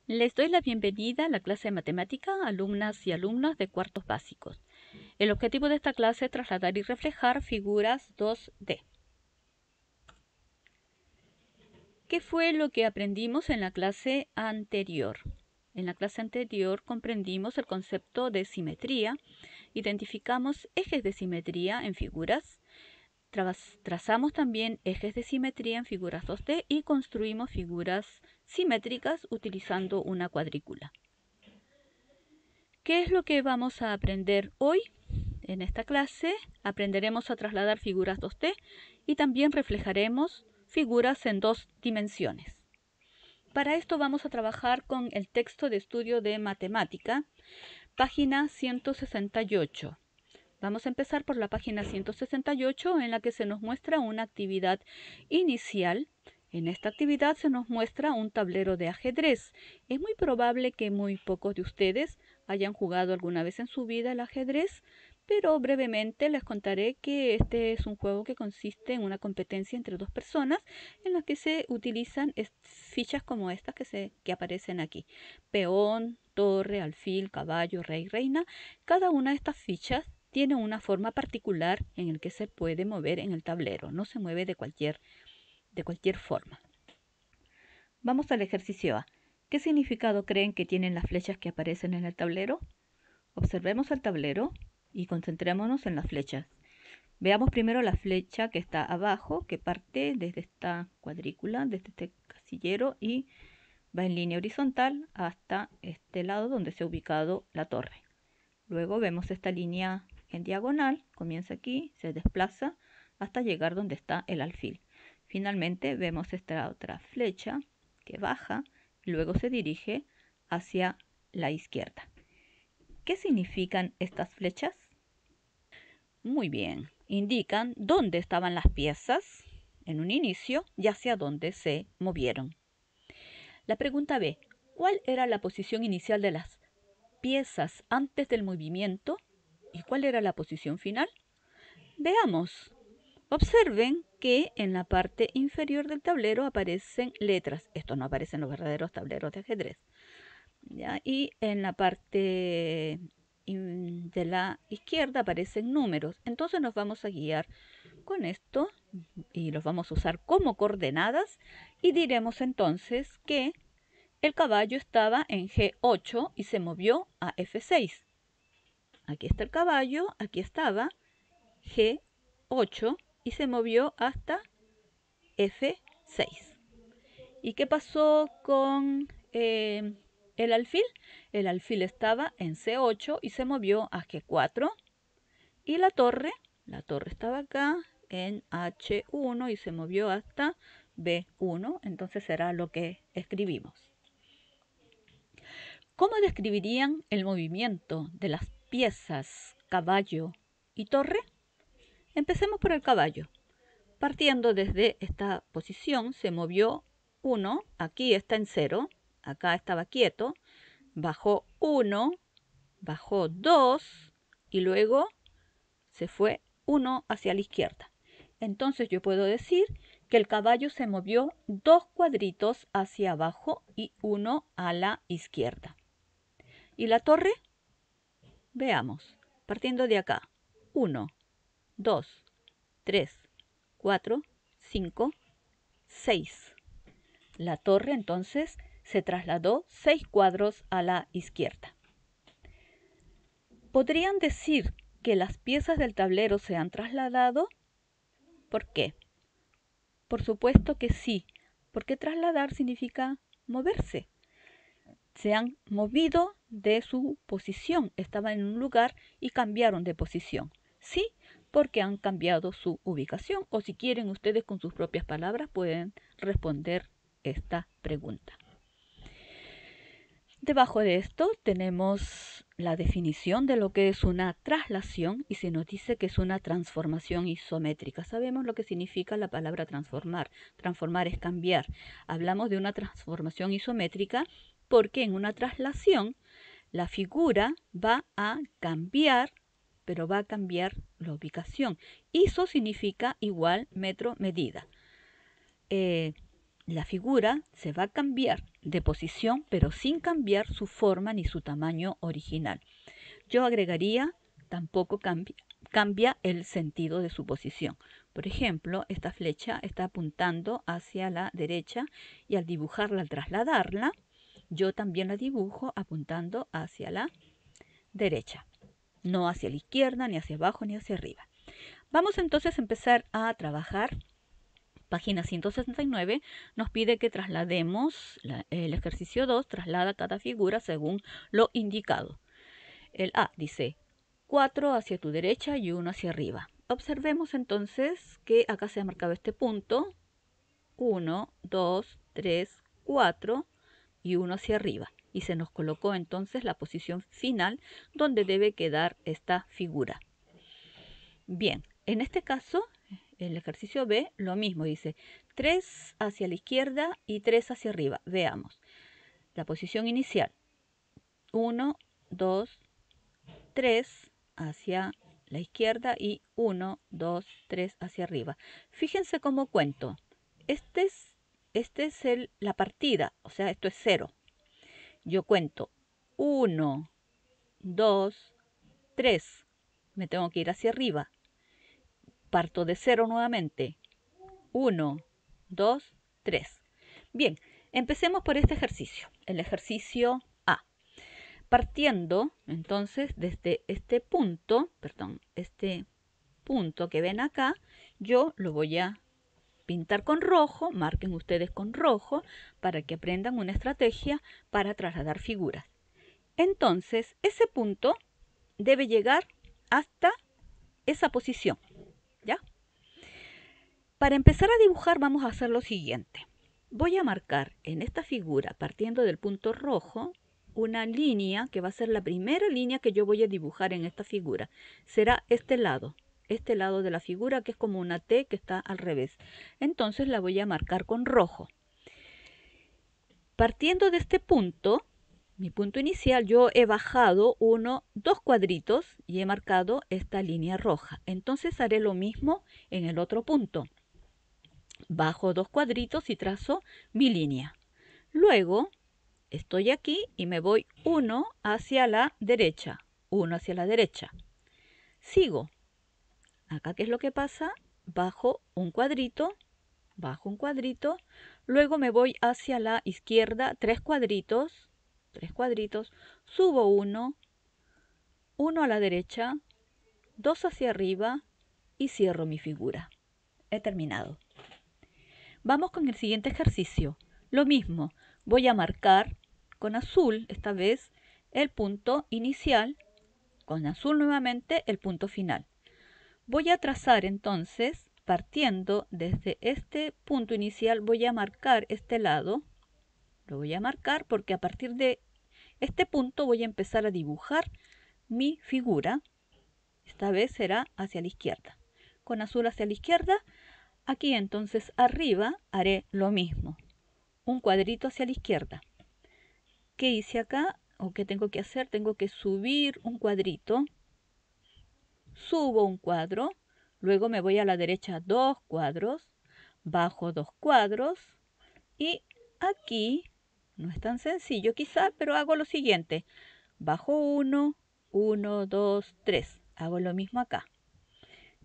Les doy la bienvenida a la clase de matemática, alumnas y alumnos de cuartos básicos. El objetivo de esta clase es trasladar y reflejar figuras 2D. ¿Qué fue lo que aprendimos en la clase anterior? En la clase anterior comprendimos el concepto de simetría, identificamos ejes de simetría en figuras, trazamos también ejes de simetría en figuras 2D y construimos figuras simétricas utilizando una cuadrícula. ¿Qué es lo que vamos a aprender hoy? En esta clase aprenderemos a trasladar figuras 2D y también reflejaremos figuras en 2 dimensiones. Para esto vamos a trabajar con el texto de estudio de matemática, página 168. Vamos a empezar por la página 168 en la que se nos muestra una actividad inicial. En esta actividad se nos muestra un tablero de ajedrez. Es muy probable que muy pocos de ustedes hayan jugado alguna vez en su vida el ajedrez, pero brevemente les contaré que este es un juego que consiste en una competencia entre dos personas en la que se utilizan fichas como estas que aparecen aquí. Peón, torre, alfil, caballo, rey, reina. Cada una de estas fichas tiene una forma particular en el que se puede mover en el tablero. No se mueve de cualquier forma. Vamos al ejercicio A. ¿Qué significado creen que tienen las flechas que aparecen en el tablero? Observemos el tablero y concentrémonos en las flechas. Veamos primero la flecha que está abajo, que parte desde esta cuadrícula, desde este casillero y va en línea horizontal hasta este lado donde se ha ubicado la torre. Luego vemos esta línea en diagonal, comienza aquí, se desplaza hasta llegar donde está el alfil. Finalmente vemos esta otra flecha que baja y luego se dirige hacia la izquierda. ¿Qué significan estas flechas? Muy bien, indican dónde estaban las piezas en un inicio y hacia dónde se movieron. La pregunta B, ¿cuál era la posición inicial de las piezas antes del movimiento? ¿Y cuál era la posición final? Veamos. Observen que en la parte inferior del tablero aparecen letras. Esto no aparece en los verdaderos tableros de ajedrez. ¿Ya? Y en la parte de la izquierda aparecen números. Entonces nos vamos a guiar con esto y los vamos a usar como coordenadas y diremos entonces que el caballo estaba en G8 y se movió a F6. Aquí está el caballo, aquí estaba G8 y se movió hasta F6. ¿Y qué pasó con el alfil? El alfil estaba en C8 y se movió a G4. Y la torre estaba acá en H1 y se movió hasta B1. Entonces será lo que escribimos. ¿Cómo describirían el movimiento de las piezas caballo y torre? Empecemos por el caballo. Partiendo desde esta posición, se movió 1, aquí está en 0, acá estaba quieto, bajó 1, bajó 2 y luego se fue 1 hacia la izquierda. Entonces yo puedo decir que el caballo se movió 2 cuadritos hacia abajo y 1 a la izquierda. ¿Y la torre? Veamos, partiendo de acá, 1, 2, 3, 4, 5, 6. La torre entonces se trasladó 6 cuadros a la izquierda. ¿Podrían decir que las piezas del tablero se han trasladado? ¿Por qué? Por supuesto que sí, porque trasladar significa moverse. Se han movido de su posición, estaban en un lugar y cambiaron de posición. Sí, porque han cambiado su ubicación, o si quieren ustedes con sus propias palabras pueden responder esta pregunta. Debajo de esto tenemos la definición de lo que es una traslación y se nos dice que es una transformación isométrica. Sabemos lo que significa la palabra transformar. Transformar es cambiar. Hablamos de una transformación isométrica porque en una traslación la figura va a cambiar, pero va a cambiar la ubicación. Iso significa igual, metro, medida. la figura se va a cambiar de posición, pero sin cambiar su forma ni su tamaño original. Yo agregaría, tampoco cambia el sentido de su posición. Por ejemplo, esta flecha está apuntando hacia la derecha y al dibujarla, al trasladarla, yo también la dibujo apuntando hacia la derecha, no hacia la izquierda, ni hacia abajo, ni hacia arriba. Vamos entonces a empezar a trabajar. Página 169 nos pide que traslademos el ejercicio 2, traslada cada figura según lo indicado. El A dice 4 hacia tu derecha y 1 hacia arriba. Observemos entonces que acá se ha marcado este punto, 1, 2, 3, 4 y 1 hacia arriba. Y se nos colocó entonces la posición final donde debe quedar esta figura. Bien, en este caso, el ejercicio B, lo mismo, dice 3 hacia la izquierda y 3 hacia arriba. Veamos. La posición inicial, 1, 2, 3 hacia la izquierda y 1, 2, 3 hacia arriba. Fíjense cómo cuento. Este es la partida, o sea, esto es 0. Yo cuento 1, 2, 3. Me tengo que ir hacia arriba. Parto de 0 nuevamente. 1, 2, 3. Bien, empecemos por este ejercicio. El ejercicio A. Partiendo, entonces, desde este punto que ven acá, yo lo voy a pintar con rojo, marquen ustedes con rojo, para que aprendan una estrategia para trasladar figuras. Entonces, ese punto debe llegar hasta esa posición, ¿ya? Para empezar a dibujar vamos a hacer lo siguiente. Voy a marcar en esta figura, partiendo del punto rojo, una línea que va a ser la primera línea que yo voy a dibujar en esta figura. Será este lado de la figura, que es como una T que está al revés. Entonces la voy a marcar con rojo. Partiendo de este punto, mi punto inicial, yo he bajado dos cuadritos y he marcado esta línea roja. Entonces haré lo mismo en el otro punto. Bajo 2 cuadritos y trazo mi línea. Luego estoy aquí y me voy 1 hacia la derecha. 1 hacia la derecha. Sigo. Acá, ¿qué es lo que pasa? Bajo un cuadrito. Luego me voy hacia la izquierda 3 cuadritos. Subo 1. 1 a la derecha. 2 hacia arriba. Y cierro mi figura. He terminado. Vamos con el siguiente ejercicio. Lo mismo, voy a marcar con azul, esta vez, el punto inicial, con azul nuevamente el punto final. Voy a trazar entonces, partiendo desde este punto inicial, voy a marcar este lado. Lo voy a marcar porque a partir de este punto voy a empezar a dibujar mi figura. Esta vez será hacia la izquierda. Con azul hacia la izquierda. Aquí entonces arriba haré lo mismo, un cuadrito hacia la izquierda. ¿Qué hice acá? ¿O qué tengo que hacer? Tengo que subir un cuadrito, subo un cuadro, luego me voy a la derecha 2 cuadros, bajo 2 cuadros y aquí, no es tan sencillo quizá, pero hago lo siguiente, bajo 1, 1, 2, 3, hago lo mismo acá.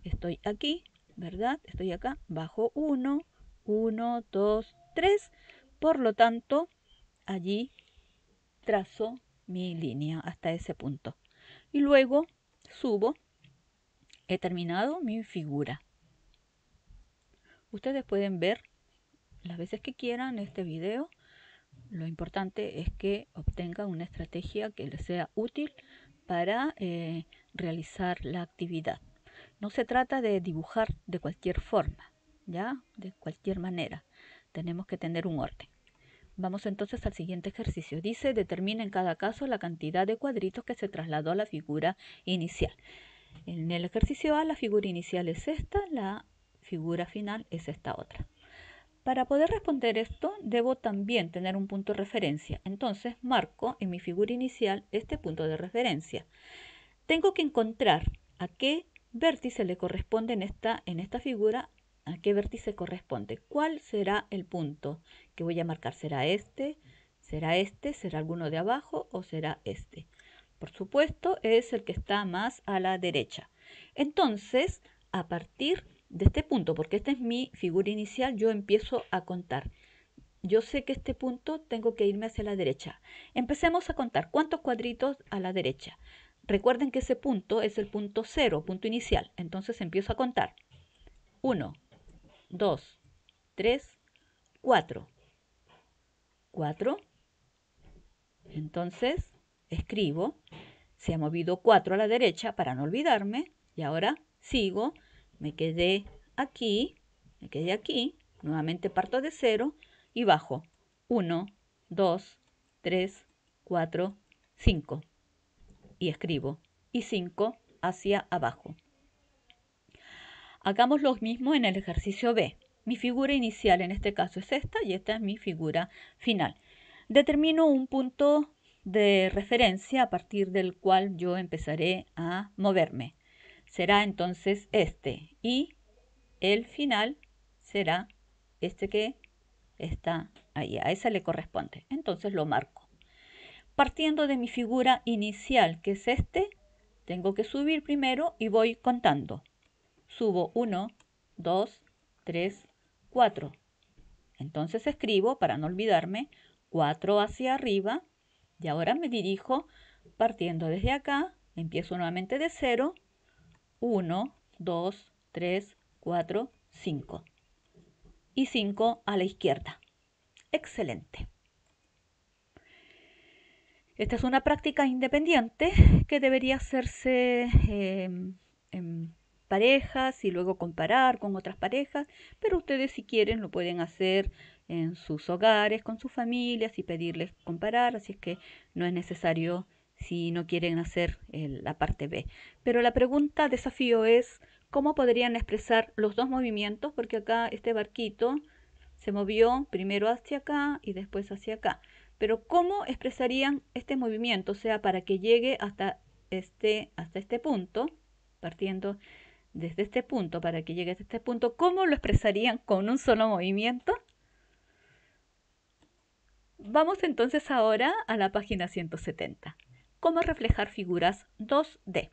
Estoy aquí, ¿verdad? Estoy acá, bajo 1, 1, 2, 3. Por lo tanto, allí trazo mi línea hasta ese punto. Y luego subo. He terminado mi figura. Ustedes pueden ver las veces que quieran este video. Lo importante es que obtengan una estrategia que les sea útil para realizar la actividad. No se trata de dibujar de cualquier forma, ¿ya? De cualquier manera. Tenemos que tener un orden. Vamos entonces al siguiente ejercicio. Dice, determina en cada caso la cantidad de cuadritos que se trasladó a la figura inicial. En el ejercicio A, la figura inicial es esta, la figura final es esta otra. Para poder responder esto, debo también tener un punto de referencia. Entonces, marco en mi figura inicial este punto de referencia. Tengo que encontrar a qué vértice le corresponde en esta figura ¿A qué vértice corresponde? ¿Cuál será el punto que voy a marcar? ¿Será este? ¿Será este? ¿Será alguno de abajo o será este? Por supuesto, es el que está más a la derecha. Entonces, a partir de este punto, porque esta es mi figura inicial, yo empiezo a contar. Yo sé que este punto tengo que irme hacia la derecha. Empecemos a contar cuántos cuadritos a la derecha. Recuerden que ese punto es el punto cero, punto inicial. Entonces empiezo a contar. 1, 2, 3, 4. 4. Entonces escribo. Se ha movido 4 a la derecha para no olvidarme. Y ahora sigo. Me quedé aquí. Me quedé aquí. Nuevamente parto de 0 y bajo. 1, 2, 3, 4, 5. Y escribo. Y 5 hacia abajo. Hagamos lo mismo en el ejercicio B. Mi figura inicial en este caso es esta y esta es mi figura final. Determino un punto de referencia a partir del cual yo empezaré a moverme. Será entonces este y el final será este que está ahí. A ese le corresponde. Entonces lo marco. Partiendo de mi figura inicial, que es este, tengo que subir primero y voy contando. Subo 1, 2, 3, 4. Entonces escribo, para no olvidarme, 4 hacia arriba. Y ahora me dirijo partiendo desde acá. Empiezo nuevamente de 0. 1, 2, 3, 4, 5. Y 5 a la izquierda. Excelente. Esta es una práctica independiente que debería hacerse en parejas y luego comparar con otras parejas, pero ustedes si quieren lo pueden hacer en sus hogares, con sus familias y pedirles comparar, así es que no es necesario si no quieren hacer la parte B. Pero la pregunta desafío es, ¿cómo podrían expresar los dos movimientos? Porque acá este barquito se movió primero hacia acá y después hacia acá. Pero ¿cómo expresarían este movimiento? O sea, para que llegue hasta este punto, partiendo desde este punto, para que llegue hasta este punto, ¿cómo lo expresarían con un solo movimiento? Vamos entonces ahora a la página 170. ¿Cómo reflejar figuras 2D?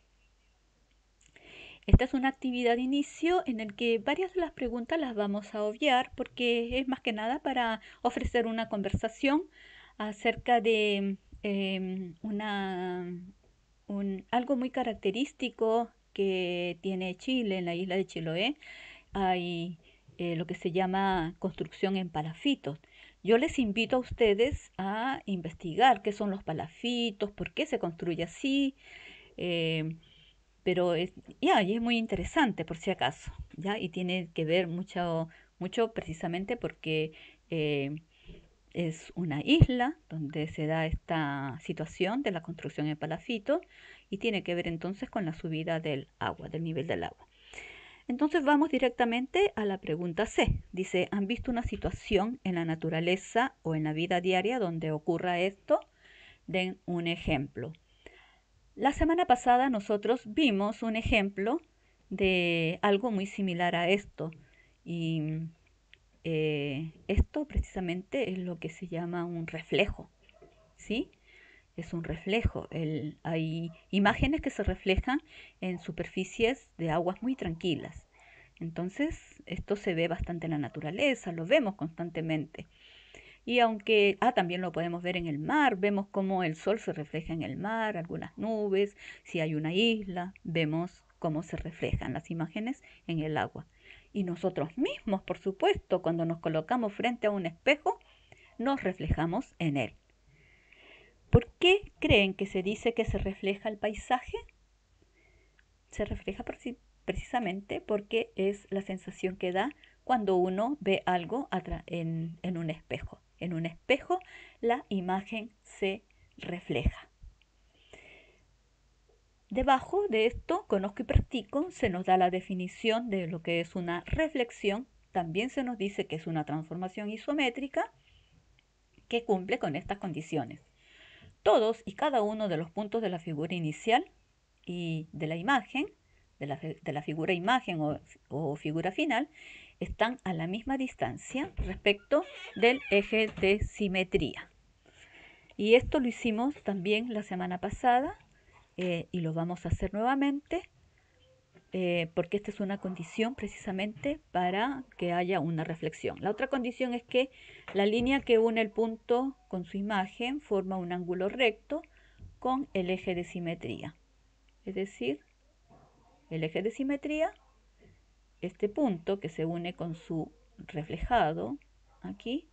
Esta es una actividad de inicio en el que varias de las preguntas las vamos a obviar porque es más que nada para ofrecer una conversación acerca de algo muy característico que tiene Chile, en la isla de Chiloé. Hay lo que se llama construcción en palafitos. Yo les invito a ustedes a investigar qué son los palafitos, por qué se construye así. eh, pero y es muy interesante por si acaso, ¿ya? Y tiene que ver mucho, mucho precisamente porque eh, es una isla donde se da esta situación de la construcción en palafito y tiene que ver entonces con la subida del agua, del nivel del agua. Entonces vamos directamente a la pregunta C. Dice, ¿han visto una situación en la naturaleza o en la vida diaria donde ocurra esto? Den un ejemplo. La semana pasada nosotros vimos un ejemplo de algo muy similar a esto y esto precisamente es lo que se llama un reflejo, ¿sí? Es un reflejo. Hay imágenes que se reflejan en superficies de aguas muy tranquilas. Entonces, esto se ve bastante en la naturaleza, lo vemos constantemente. Y aunque, también lo podemos ver en el mar, vemos cómo el sol se refleja en el mar, algunas nubes, si hay una isla, vemos cómo se reflejan las imágenes en el agua. Y nosotros mismos, por supuesto, cuando nos colocamos frente a un espejo, nos reflejamos en él. ¿Por qué creen que se dice que se refleja el paisaje? Se refleja precisamente porque es la sensación que da cuando uno ve algo en un espejo. En un espejo la imagen se refleja. Debajo de esto, conozco y practico, se nos da la definición de lo que es una reflexión. También se nos dice que es una transformación isométrica que cumple con estas condiciones. Todos y cada uno de los puntos de la figura inicial y de la imagen, de la figura imagen o figura final, están a la misma distancia respecto del eje de simetría. Y esto lo hicimos también la semana pasada y lo vamos a hacer nuevamente porque esta es una condición precisamente para que haya una reflexión. La otra condición es que la línea que une el punto con su imagen forma un ángulo recto con el eje de simetría. Es decir, el eje de simetría, este punto que se une con su reflejado aquí,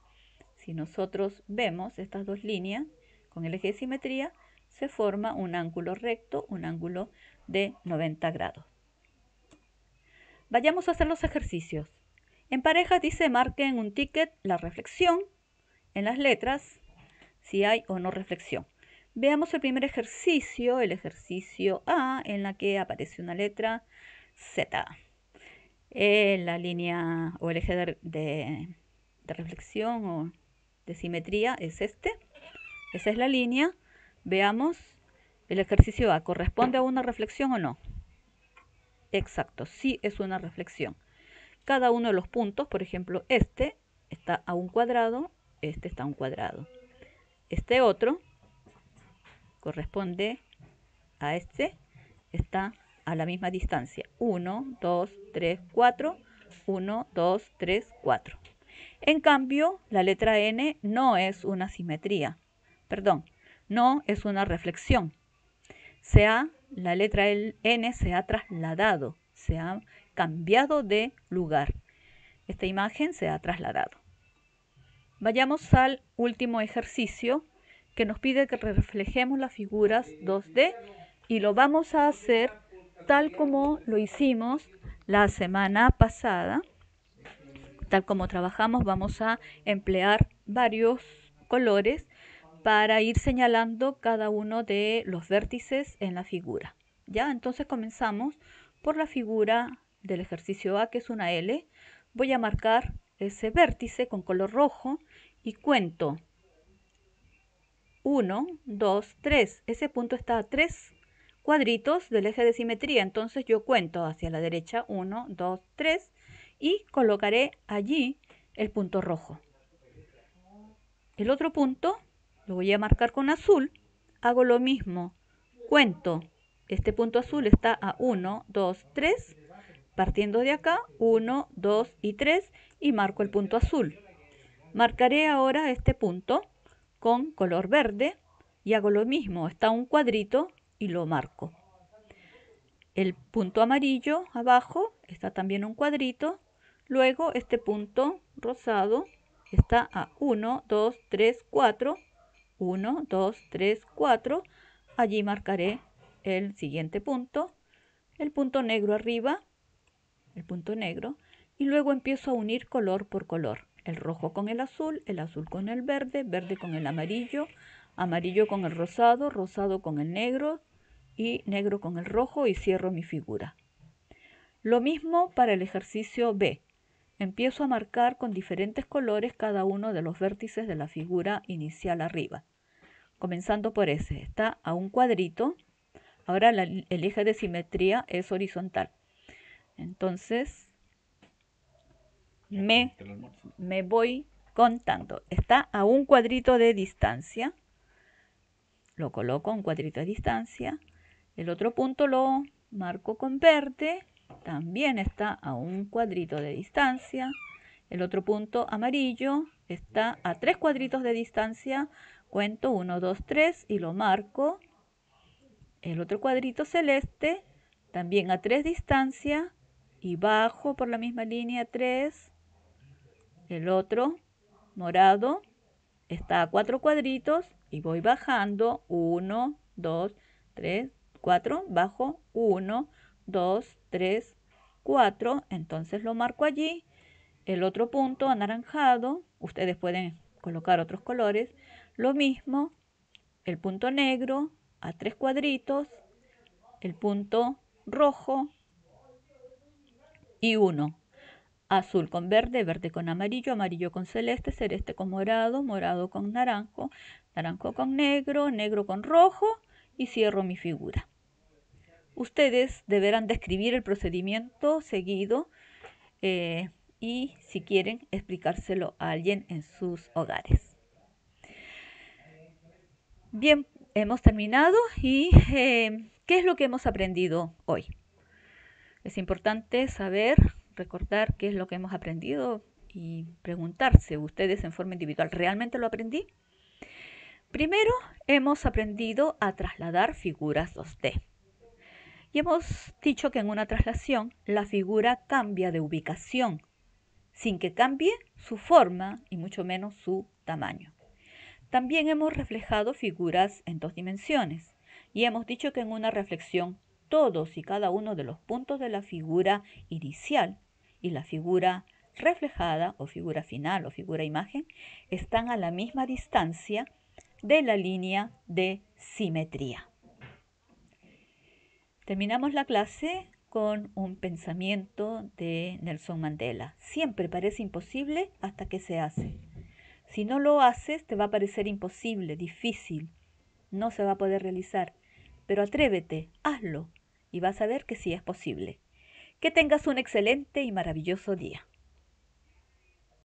si nosotros vemos estas dos líneas con el eje de simetría, se forma un ángulo recto, un ángulo de 90 grados. Vayamos a hacer los ejercicios. En parejas dice marquen un ticket la reflexión en las letras, si hay o no reflexión. Veamos el primer ejercicio, el ejercicio A, en la que aparece una letra Z. La línea o el eje de reflexión o de simetría es este. Esa es la línea. Veamos el ejercicio A. ¿Corresponde a una reflexión o no? Exacto, sí es una reflexión. Cada uno de los puntos, por ejemplo, este está a un cuadrado, este está a un cuadrado. Este otro corresponde a este, está a la misma distancia. 1, 2, 3, 4. 1, 2, 3, 4. En cambio, la letra N no es una simetría. Perdón, no es una reflexión. La letra N se ha trasladado, se ha cambiado de lugar. Esta imagen se ha trasladado. Vayamos al último ejercicio que nos pide que reflejemos las figuras 2D y lo vamos a hacer tal como lo hicimos la semana pasada. Tal como trabajamos, vamos a emplear varios colores para ir señalando cada uno de los vértices en la figura. ¿Ya? Entonces comenzamos por la figura del ejercicio A, que es una L. Voy a marcar ese vértice con color rojo y cuento 1, 2, 3. Ese punto está a 3 cuadritos del eje de simetría. Entonces yo cuento hacia la derecha 1, 2, 3 y colocaré allí el punto rojo. El otro punto lo voy a marcar con azul. Hago lo mismo. Cuento. Este punto azul está a 1, 2, 3. Partiendo de acá, 1, 2 y 3 y marco el punto azul. Marcaré ahora este punto con color verde y hago lo mismo. Está un cuadrito y lo marco. El punto amarillo abajo está también un cuadrito. Luego este punto rosado está a 1, 2, 3, 4. 1, 2, 3, 4. Allí marcaré el siguiente punto. El punto negro arriba, el punto negro. Y luego empiezo a unir color por color. El rojo con el azul con el verde, verde con el amarillo, amarillo con el rosado, rosado con el negro y negro con el rojo y cierro mi figura. Lo mismo para el ejercicio B. Empiezo a marcar con diferentes colores cada uno de los vértices de la figura inicial arriba. Comenzando por ese, está a un cuadrito. Ahora el eje de simetría es horizontal. Entonces me voy contando. Está a un cuadrito de distancia. Lo coloco a un cuadrito de distancia. El otro punto lo marco con verde. También está a un cuadrito de distancia. El otro punto amarillo está a 3 cuadritos de distancia. Cuento 1, 2, 3 y lo marco. El otro cuadrito celeste también a 3 distancia y bajo por la misma línea 3. El otro morado está a 4 cuadritos y voy bajando 1, 2, 3, 4, bajo 1, 2, 3, 4. Entonces lo marco allí. El otro punto anaranjado, ustedes pueden colocar otros colores, lo mismo, el punto negro a 3 cuadritos, el punto rojo y 1. Azul con verde, verde con amarillo, amarillo con celeste, celeste con morado, morado con naranjo, naranjo con negro, negro con rojo y cierro mi figura. Ustedes deberán describir el procedimiento seguido y y si quieren explicárselo a alguien en sus hogares. Bien, hemos terminado y ¿qué es lo que hemos aprendido hoy? Es importante saber, recordar qué es lo que hemos aprendido y preguntarse ustedes en forma individual, ¿realmente lo aprendí? Primero, hemos aprendido a trasladar figuras 2D. Y hemos dicho que en una traslación la figura cambia de ubicación, sin que cambie su forma y mucho menos su tamaño. También hemos reflejado figuras en 2 dimensiones y hemos dicho que en una reflexión todos y cada uno de los puntos de la figura inicial y la figura reflejada o figura final o figura imagen están a la misma distancia de la línea de simetría. Terminamos la clase con un pensamiento de Nelson Mandela. Siempre parece imposible hasta que se hace. Si no lo haces, te va a parecer imposible, difícil, no se va a poder realizar. Pero atrévete, hazlo y vas a ver que sí es posible. Que tengas un excelente y maravilloso día.